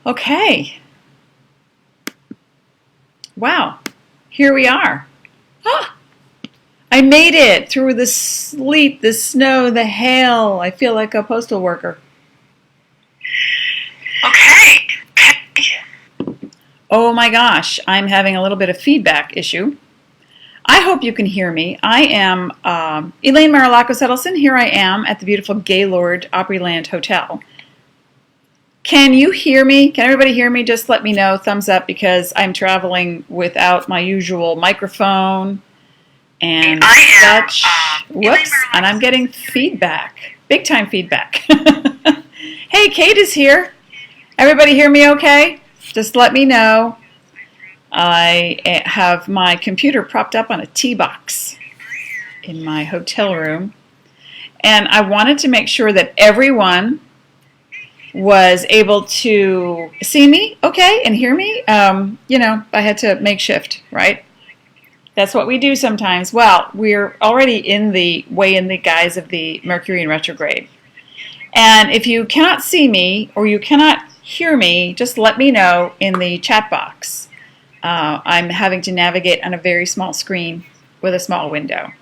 Okay. Wow. Here we are. Ah, I made it through the sleet, the snow, the hail. I feel like a postal worker. Okay. Oh my gosh, I'm having a little bit of feedback issue. I hope you can hear me. I am Elaine Marolakos Edelson. Here I am at the beautiful Gaylord Opryland Hotel. Can you hear me? Can everybody hear me? Just let me know, thumbs up, because I'm traveling without my usual microphone and such. Whoops, and I'm getting feedback, big time feedback. Hey, Kate is here. Everybody hear me okay? Just let me know. I have my computer propped up on a tea box in my hotel room, and I wanted to make sure that everyone was able to see me okay and hear me. You know, I had to make shift, right? That's what we do sometimes. Well, we're already in the guise of the Mercury in retrograde. And if you cannot see me or you cannot hear me, just let me know in the chat box. I'm having to navigate on a very small screen with a small window.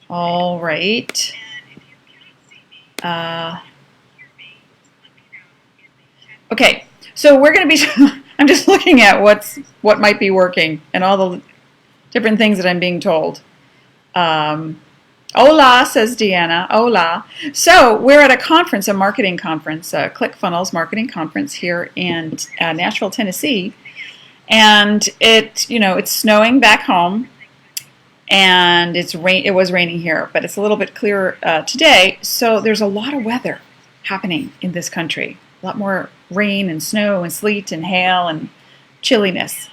All right. Okay, so we're going to be, I'm just looking at what might be working and all the different things that I'm being told. Hola, says Deanna. Hola. So we're at a conference, a marketing conference, a ClickFunnels marketing conference here in Nashville, Tennessee. And it's snowing back home. And it was raining here, but it's a little bit clearer today. So there's a lot of weather happening in this country. A lot more rain and snow and sleet and hail and chilliness.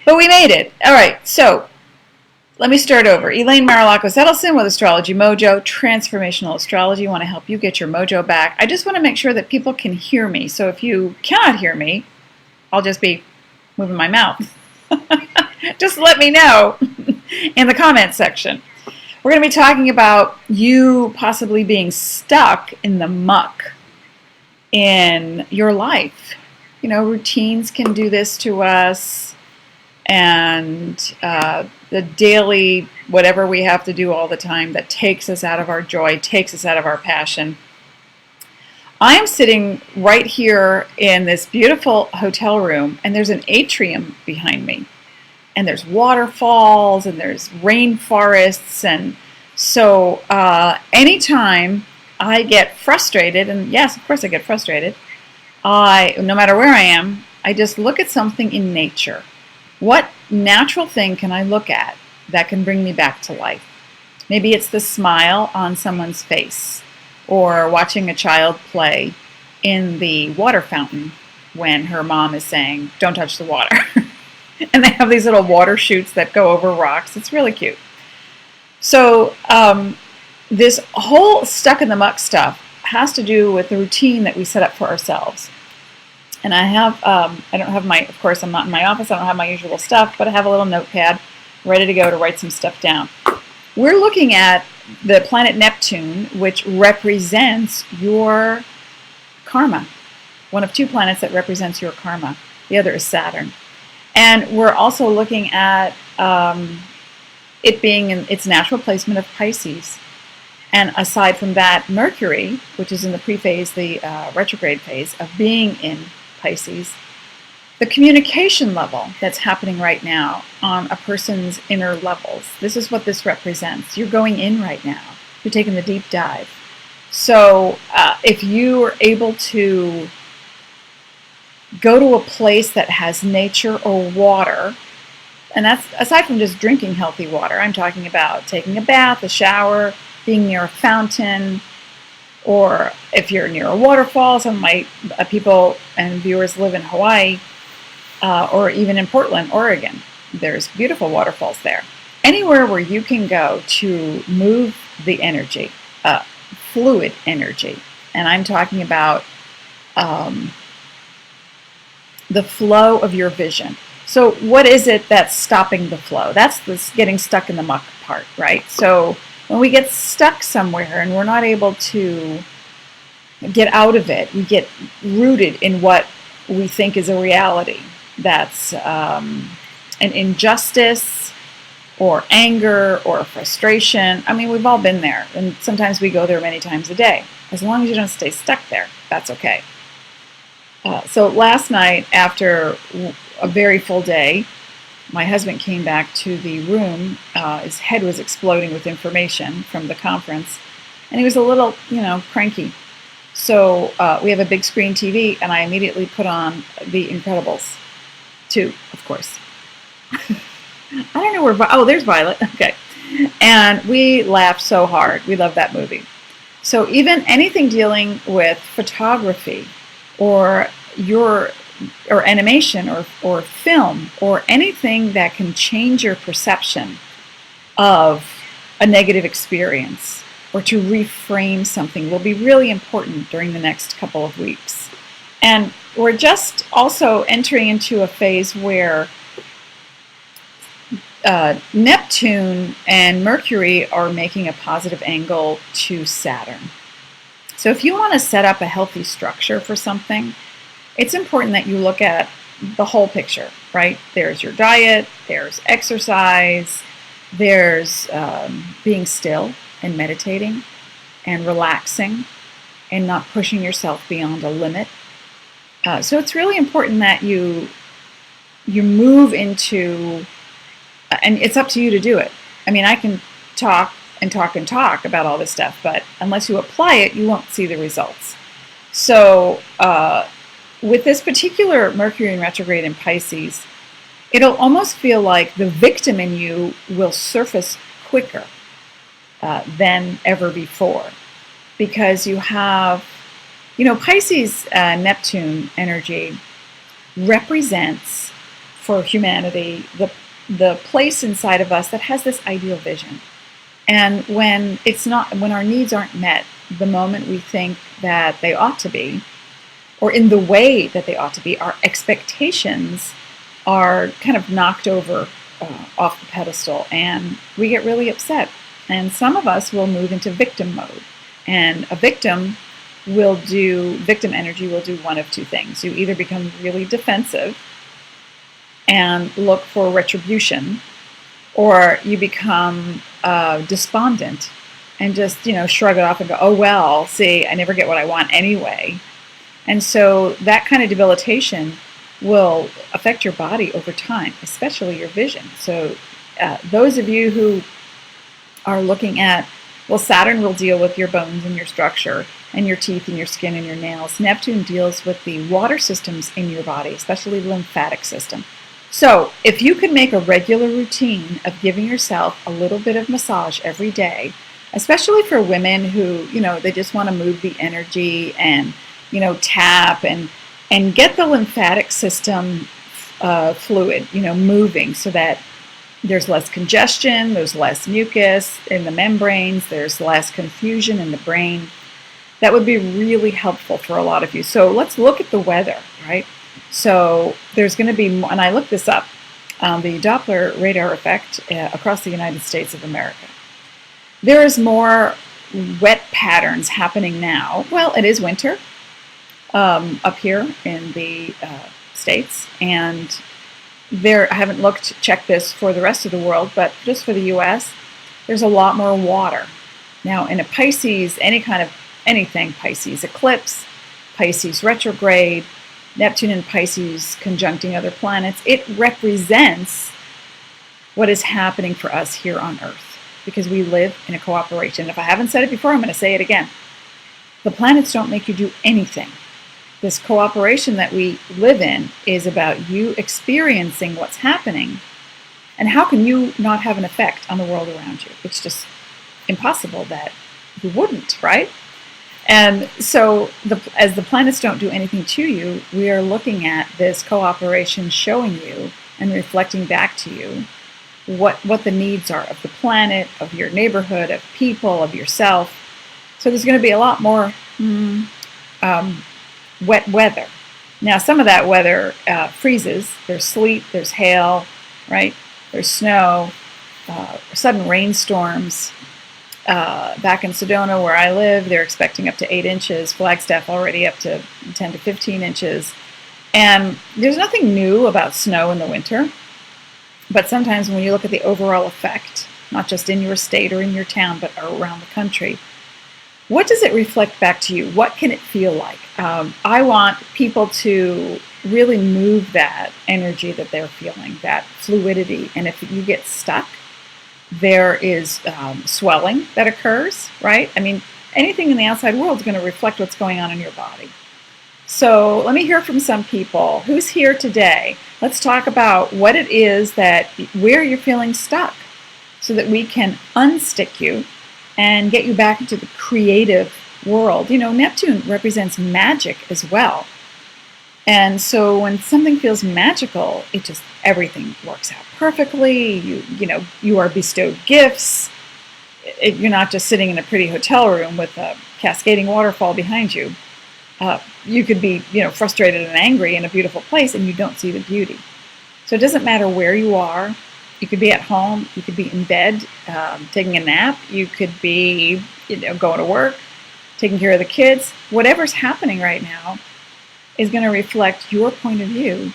But we made it. All right, so let me start over. Elaine Marolakos Edelson with Astrology Mojo, transformational astrology. I want to help you get your mojo back. I just want to make sure that people can hear me. So if you cannot hear me, I'll just be moving my mouth. Just let me know in the comments section. We're going to be talking about you possibly being stuck in the muck in your life. You know, routines can do this to us, and the daily whatever we have to do all the time that takes us out of our joy, takes us out of our passion. I'm sitting right here in this beautiful hotel room, and there's an atrium behind me. And there's waterfalls, and there's rainforests, and so anytime I get frustrated, and yes, of course I get frustrated, no matter where I am, I just look at something in nature. What natural thing can I look at that can bring me back to life? Maybe it's the smile on someone's face, or watching a child play in the water fountain when her mom is saying, "Don't touch the water." And they have these little water chutes that go over rocks. It's really cute. So this whole stuck in the muck stuff has to do with the routine that we set up for ourselves. And I don't have of course I'm not in my office, I don't have my usual stuff, but I have a little notepad ready to go to write some stuff down. We're looking at the planet Neptune, which represents your karma. One of two planets that represents your karma. The other is Saturn. And we're also looking at it being in its natural placement of Pisces. And aside from that, Mercury, which is in the pre-phase, the retrograde phase of being in Pisces, the communication level that's happening right now on a person's inner levels. This is what this represents. You're going in right now. You're taking the deep dive. So if you are able to go to a place that has nature or water, and that's aside from just drinking healthy water. I'm talking about taking a bath, a shower, being near a fountain, or if you're near a waterfall. Some of my people and viewers live in Hawaii, or even in Portland, Oregon. There's beautiful waterfalls there. Anywhere where you can go to move the energy, fluid energy, and I'm talking about the flow of your vision. So what is it that's stopping the flow? That's this getting stuck in the muck part, right? So when we get stuck somewhere and we're not able to get out of it. We get rooted in what we think is a reality. That's an injustice or anger or frustration. I mean, we've all been there, and sometimes we go there many times a day. As long as you don't stay stuck there, that's okay. So last night, after a very full day, my husband came back to the room. His head was exploding with information from the conference, and he was a little, cranky. So we have a big screen TV, and I immediately put on The Incredibles 2, of course. I don't know where, there's Violet, okay. And we laughed so hard. We love that movie. So even anything dealing with photography or animation or film or anything that can change your perception of a negative experience or to reframe something will be really important during the next couple of weeks. And we're just also entering into a phase where Neptune and Mercury are making a positive angle to Saturn. So if you want to set up a healthy structure for something, it's important that you look at the whole picture, right? There's your diet, there's exercise, there's being still and meditating and relaxing and not pushing yourself beyond a limit. So it's really important that you move into, and it's up to you to do it. I mean, I can talk and talk and talk about all this stuff, but unless you apply it, you won't see the results. So with this particular Mercury in retrograde in Pisces, it'll almost feel like the victim in you will surface quicker than ever before, because you have, Pisces Neptune energy represents for humanity the place inside of us that has this ideal vision. And when our needs aren't met the moment we think that they ought to be, or in the way that they ought to be, our expectations are kind of knocked over off the pedestal, and we get really upset. And some of us will move into victim mode. And a victim energy will do one of two things. You either become really defensive and look for retribution, or you become despondent and just, shrug it off and go, oh, well, see, I never get what I want anyway. And so that kind of debilitation will affect your body over time, especially your vision. So those of you who are looking at, well, Saturn will deal with your bones and your structure and your teeth and your skin and your nails. Neptune deals with the water systems in your body, especially the lymphatic system. So if you could make a regular routine of giving yourself a little bit of massage every day, especially for women who, they just want to move the energy and, tap and get the lymphatic system fluid, moving so that there's less congestion, there's less mucus in the membranes, there's less confusion in the brain. That would be really helpful for a lot of you. So let's look at the weather, right? So there's going to be, and I looked this up, the Doppler radar effect across the United States of America. There is more wet patterns happening now. Well, it is winter up here in the States, and I haven't checked this for the rest of the world, but just for the U.S., there's a lot more water. Now, in a Pisces, anything Pisces eclipse, Pisces retrograde, Neptune and Pisces conjuncting other planets, it represents what is happening for us here on Earth, because we live in a cooperation. If I haven't said it before, I'm going to say it again. The planets don't make you do anything. This cooperation that we live in is about you experiencing what's happening, and how can you not have an effect on the world around you? It's just impossible that you wouldn't, right? And so as the planets don't do anything to you, we are looking at this cooperation showing you and reflecting back to you what the needs are of the planet, of your neighborhood, of people, of yourself. So there's going to be a lot more wet weather. Now, some of that weather freezes. There's sleet, there's hail, right? There's snow, sudden rainstorms. Back in Sedona, where I live, they're expecting up to 8 inches. Flagstaff already up to 10 to 15 inches. And there's nothing new about snow in the winter. But sometimes when you look at the overall effect, not just in your state or in your town, but around the country, what does it reflect back to you? What can it feel like? I want people to really move that energy that they're feeling, that fluidity. And if you get stuck, there is swelling that occurs, right? I mean, anything in the outside world is going to reflect what's going on in your body. So let me hear from some people. Who's here today? Let's talk about what it is where you're feeling stuck so that we can unstick you and get you back into the creative world. You know, Neptune represents magic as well. And so when something feels magical, everything works out perfectly. You are bestowed gifts. You're not just sitting in a pretty hotel room with a cascading waterfall behind you. You could be, frustrated and angry in a beautiful place and you don't see the beauty. So it doesn't matter where you are. You could be at home. You could be in bed, taking a nap. You could be, going to work, taking care of the kids. Whatever's happening right now is going to reflect your point of view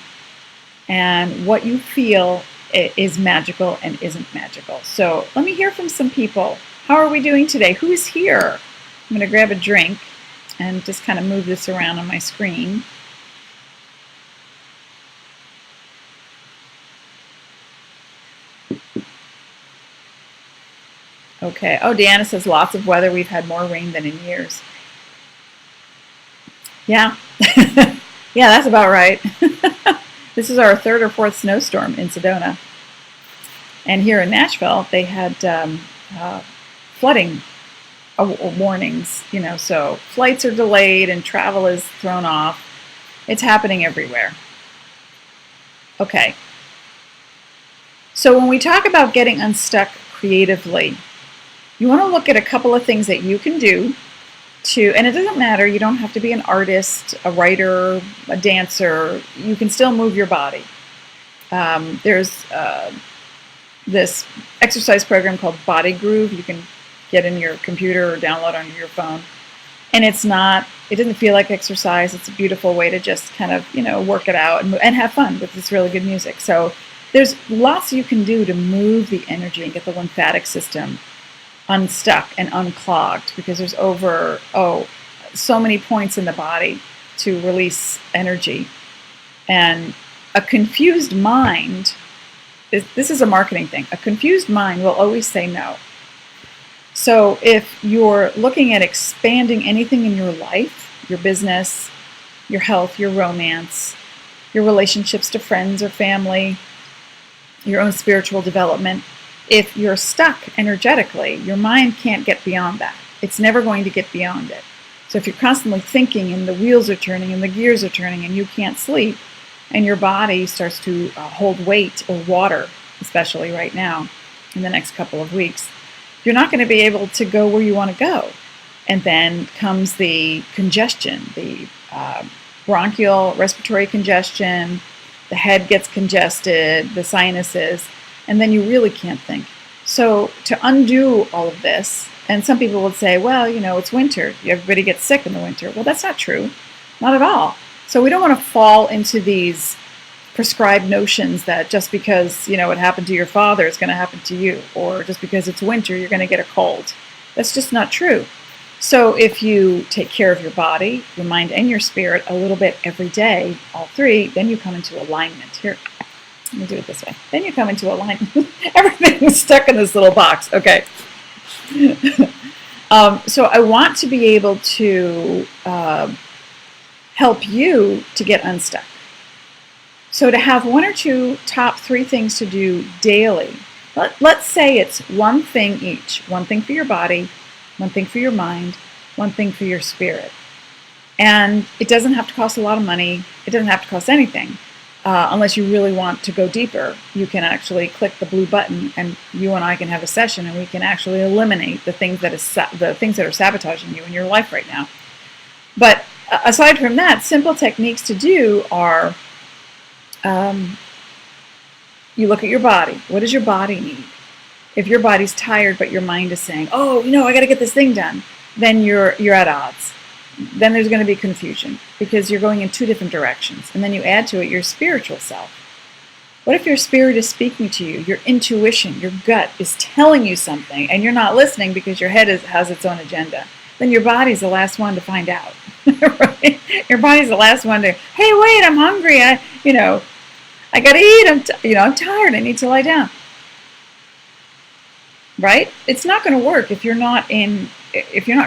and what you feel is magical and isn't magical. So let me hear from some people. How are we doing today? Who is here? I'm going to grab a drink and just kind of move this around on my screen. Okay. Oh, Deanna says lots of weather. We've had more rain than in years. Yeah. Yeah, that's about right. This is our third or fourth snowstorm in Sedona. And here in Nashville, they had flooding warnings, so flights are delayed and travel is thrown off. It's happening everywhere. Okay. So when we talk about getting unstuck creatively, you want to look at a couple of things that you can do and it doesn't matter, you don't have to be an artist, a writer, a dancer, you can still move your body. There's this exercise program called Body Groove. You can get in your computer or download onto your phone. And it doesn't feel like exercise. It's a beautiful way to just kind of, work it out and have fun with this really good music. So there's lots you can do to move the energy and get the lymphatic system unstuck and unclogged, because there's so many points in the body to release energy. And a confused mind, this is a marketing thing, a confused mind will always say no. So if you're looking at expanding anything in your life, your business, your health, your romance, your relationships to friends or family, your own spiritual development, if you're stuck energetically, your mind can't get beyond that. It's never going to get beyond it. So if you're constantly thinking and the wheels are turning and the gears are turning and you can't sleep and your body starts to hold weight or water, especially right now in the next couple of weeks, you're not going to be able to go where you want to go. And then comes the congestion, the bronchial respiratory congestion, the head gets congested, the sinuses, and then you really can't think. So to undo all of this, and some people would say, well, it's winter. Everybody gets sick in the winter. Well, that's not true. Not at all. So we don't want to fall into these prescribed notions that just because, what happened to your father is going to happen to you, or just because it's winter, you're going to get a cold. That's just not true. So if you take care of your body, your mind, and your spirit a little bit every day, all three, then you come into alignment. Here, let me do it this way. Then you come into alignment. Everything's stuck in this little box. Okay. So I want to be able to help you to get unstuck. So to have one or two top 3 things to do daily, let's say it's one thing each. One thing for your body, one thing for your mind, one thing for your spirit. And it doesn't have to cost a lot of money. It doesn't have to cost anything. Unless you really want to go deeper, you can actually click the blue button and you and I can have a session and we can actually eliminate the things that are sabotaging you in your life right now. But aside from that, simple techniques to do are you look at your body. What does your body need? If your body's tired but your mind is saying, oh, I got to get this thing done, then you're at odds. Then there's going to be confusion because you're going in two different directions. And then you add to it your spiritual self. What if your spirit is speaking to you? Your intuition, your gut is telling you something and you're not listening because your head has its own agenda. Then your body's the last one to find out. Right? Your body's the last one to, hey, wait, I'm hungry. I got to eat. I'm tired. I need to lie down. Right? It's not going to work if you're not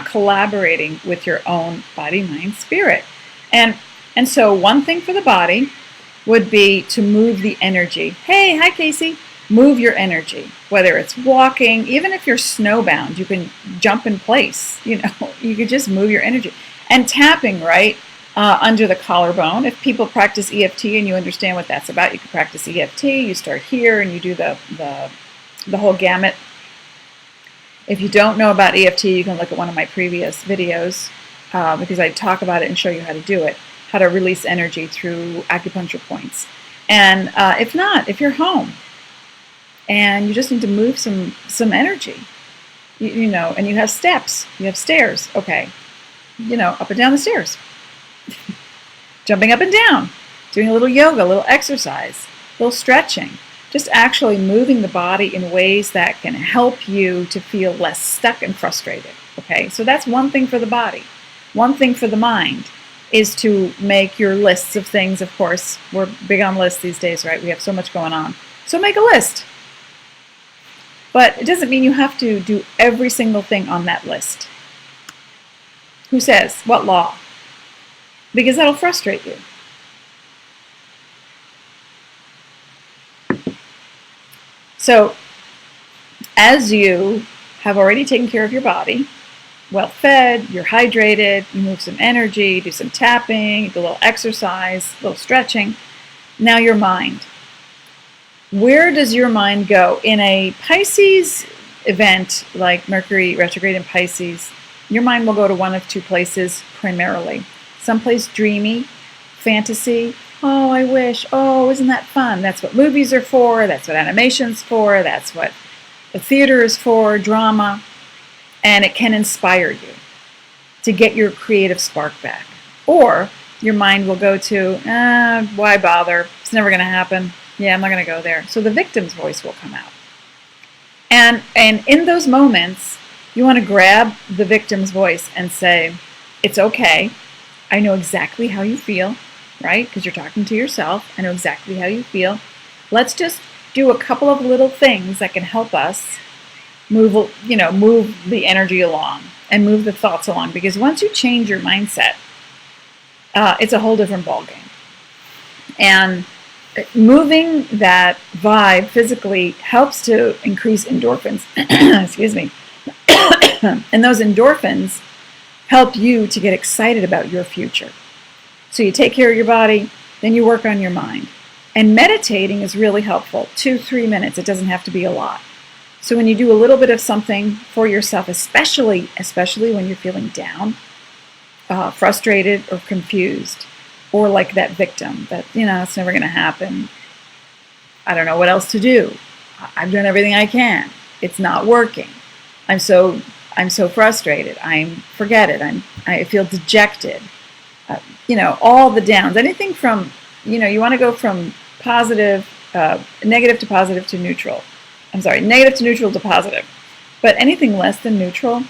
collaborating with your own body, mind, spirit. And so one thing for the body would be to move the energy. Hey, hi Casey. Move your energy. Whether it's walking, even if you're snowbound, you can jump in place. You could just move your energy. And tapping, right, under the collarbone. If people practice EFT and you understand what that's about, you can practice EFT. You start here and you do the whole gamut. If you don't know about EFT, you can look at one of my previous videos because I talk about it and show you how to do it, how to release energy through acupuncture points. And if not, if you're home and you just need to move some energy, and you have steps, you have stairs, okay, up and down the stairs, jumping up and down, doing a little yoga, a little exercise, a little stretching. Just actually moving the body in ways that can help you to feel less stuck and frustrated, okay? So that's one thing for the body. One thing for the mind is to make your lists of things. Of course, we're big on lists these days, right? We have so much going on. So make a list. But it doesn't mean you have to do every single thing on that list. Who says? What law? Because that'll frustrate you. So, as you have already taken care of your body, well fed, you're hydrated, you move some energy, do some tapping, do a little exercise, a little stretching, now your mind. Where does your mind go? In a Pisces event like Mercury retrograde in Pisces, your mind will go to one of two places primarily. Someplace dreamy, fantasy. Oh, I wish. Oh, isn't that fun? That's what movies are for. That's what animation's for. That's what the theater is for, drama. And it can inspire you to get your creative spark back. Or your mind will go to, why bother? It's never going to happen. Yeah, I'm not going to go there. So the victim's voice will come out. And in those moments, you want to grab the victim's voice and say, it's okay. I know exactly how you feel. Right? Because you're talking to yourself. I know exactly how you feel. Let's just do a couple of little things that can help us move the energy along and move the thoughts along. Because once you change your mindset, it's a whole different ballgame. And moving that vibe physically helps to increase endorphins. Excuse me. And those endorphins help you to get excited about your future. So you take care of your body, then you work on your mind. And meditating is really helpful. 2-3 minutes. It doesn't have to be a lot. So when you do a little bit of something for yourself, especially when you're feeling down, frustrated or confused, or like that victim that, it's never going to happen. I don't know what else to do. I've done everything I can. It's not working. I'm so frustrated. Forget it. I feel dejected. All the downs, anything from, you want to go from negative to positive to neutral. I'm sorry, negative to neutral to positive. But anything less than neutral,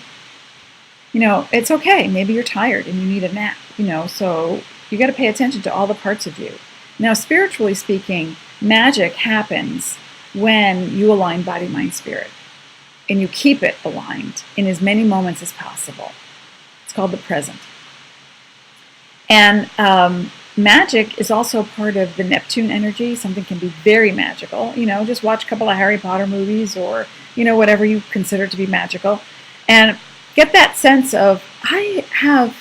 it's okay. Maybe you're tired and you need a nap, so you got to pay attention to all the parts of you. Now, spiritually speaking, magic happens when you align body, mind, spirit, and you keep it aligned in as many moments as possible. It's called the present. And magic is also part of the Neptune energy. Something can be very magical. Just watch a couple of Harry Potter movies or, whatever you consider to be magical. And get that sense of, I have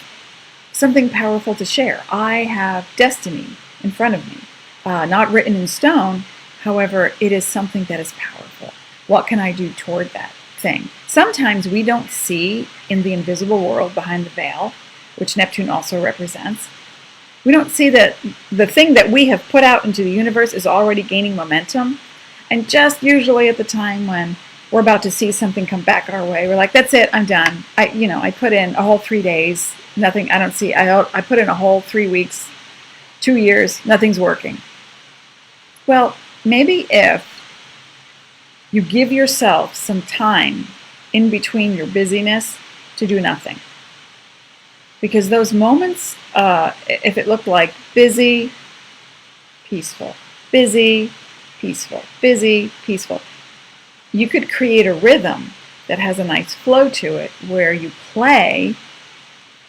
something powerful to share. I have destiny in front of me. Not written in stone. However, it is something that is powerful. What can I do toward that thing? Sometimes we don't see in the invisible world behind the veil, which Neptune also represents. We don't see that the thing that we have put out into the universe is already gaining momentum. And just usually at the time when, we're about to see something come back our way. We're like, that's it, I'm done. I put in a whole 3 days, nothing, I don't see, I put in a whole 3 weeks, 2 years, nothing's working. Well, maybe if you give yourself some time in between your busyness to do nothing. Because those moments, if it looked like busy, peaceful, busy, peaceful, busy, peaceful, you could create a rhythm that has a nice flow to it where you play,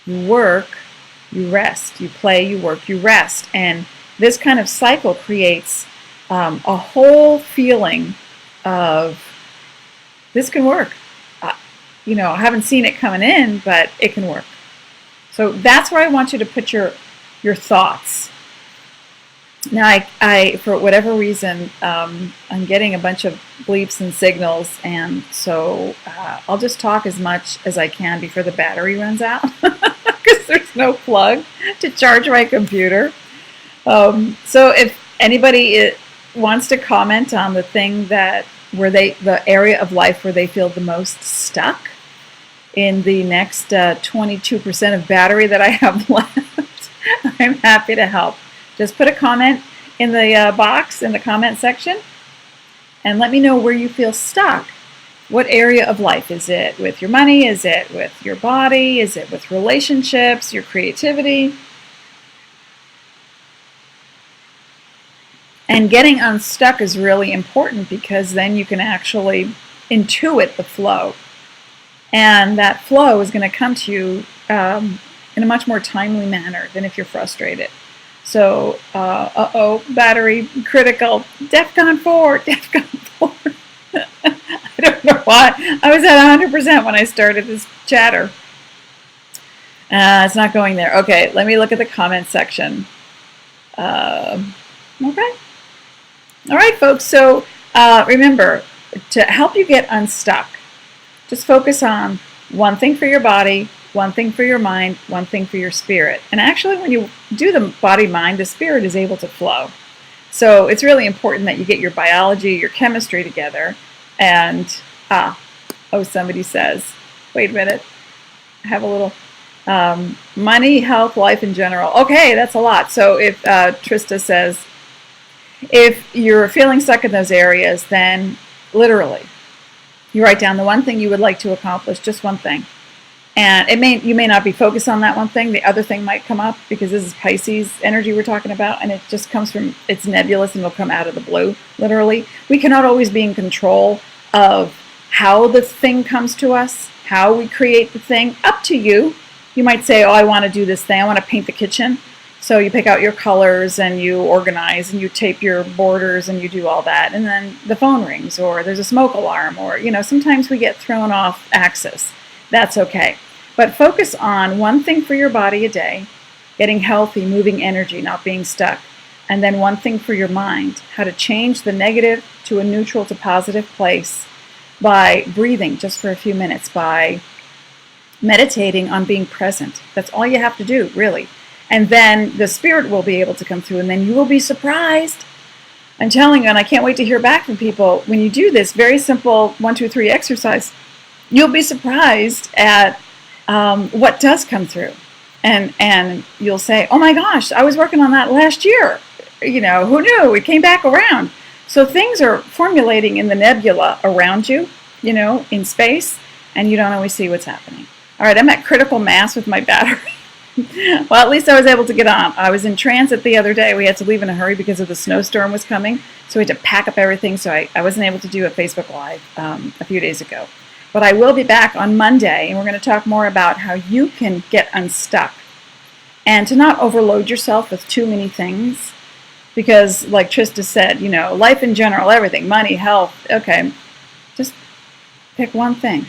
you work, you rest, you play, you work, you rest. And this kind of cycle creates a whole feeling of this can work. I haven't seen it coming in, but it can work. So that's where I want you to put your thoughts. Now, I for whatever reason, I'm getting a bunch of bleeps and signals, and so I'll just talk as much as I can before the battery runs out, because there's no plug to charge my computer. So if anybody wants to comment on the thing the area of life where they feel the most stuck in the next 22% of battery that I have left, I'm happy to help. Just put a comment in the box in the comment section and let me know where you feel stuck. What area of life? Is it with your money? Is it with your body? Is it with relationships, your creativity? And getting unstuck is really important because then you can actually intuit the flow. And that flow is going to come to you in a much more timely manner than if you're frustrated. So, battery critical, DEFCON 4, DEFCON 4. I don't know why. I was at 100% when I started this chatter. It's not going there. Okay, let me look at the comment section. Okay. All right, folks. So remember, to help you get unstuck, just focus on one thing for your body, one thing for your mind, one thing for your spirit. And actually, when you do the body-mind, the spirit is able to flow. So it's really important that you get your biology, your chemistry together. And, somebody says, wait a minute, I have a little money, health, life in general. Okay, that's a lot. So if Trista says, if you're feeling stuck in those areas, then literally, you write down the one thing you would like to accomplish, just one thing. And you may not be focused on that one thing. The other thing might come up because this is Pisces energy we're talking about, and it just comes from, it's nebulous and it'll come out of the blue, literally. We cannot always be in control of how the thing comes to us, how we create the thing. Up to you. You might say, I want to do this thing. I want to paint the kitchen. So you pick out your colors and you organize and you tape your borders and you do all that. And then the phone rings or there's a smoke alarm or, sometimes we get thrown off axis. That's okay. But focus on one thing for your body a day, getting healthy, moving energy, not being stuck. And then one thing for your mind, how to change the negative to a neutral to positive place by breathing just for a few minutes, by meditating on being present. That's all you have to do, really. And then the spirit will be able to come through, and then you will be surprised. I'm telling you, and I can't wait to hear back from people. When you do this very simple 1, 2, 3 exercise, you'll be surprised at what does come through. And you'll say, oh my gosh, I was working on that last year. Who knew? It came back around. So things are formulating in the nebula around you, in space, and you don't always see what's happening. All right, I'm at critical mass with my battery. Well, at least I was able to get on. I was in transit the other day. We had to leave in a hurry because of the snowstorm was coming. So we had to pack up everything. So I wasn't able to do a Facebook Live a few days ago. But I will be back on Monday, and we're going to talk more about how you can get unstuck and to not overload yourself with too many things. Because like Trista said, life in general, everything, money, health, okay, just pick one thing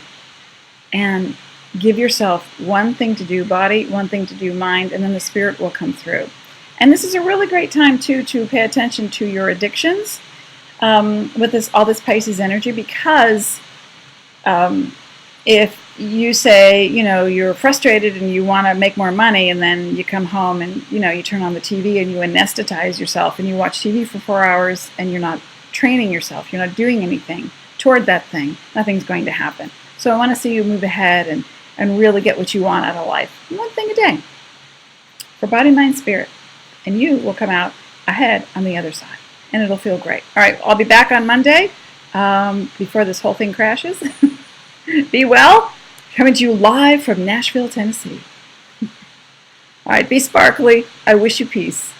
and give yourself one thing to do body, one thing to do mind, and then the spirit will come through. And this is a really great time, too, to pay attention to your addictions with all this Pisces energy, because if you say, you're frustrated and you want to make more money, and then you come home and, you turn on the TV and you anesthetize yourself and you watch TV for 4 hours and you're not training yourself, you're not doing anything toward that thing, nothing's going to happen. So I want to see you move ahead and really get what you want out of life. One thing a day. For body, mind, spirit. And you will come out ahead on the other side. And it'll feel great. All right, I'll be back on Monday before this whole thing crashes. Be well. Coming to you live from Nashville, Tennessee. All right, be sparkly. I wish you peace.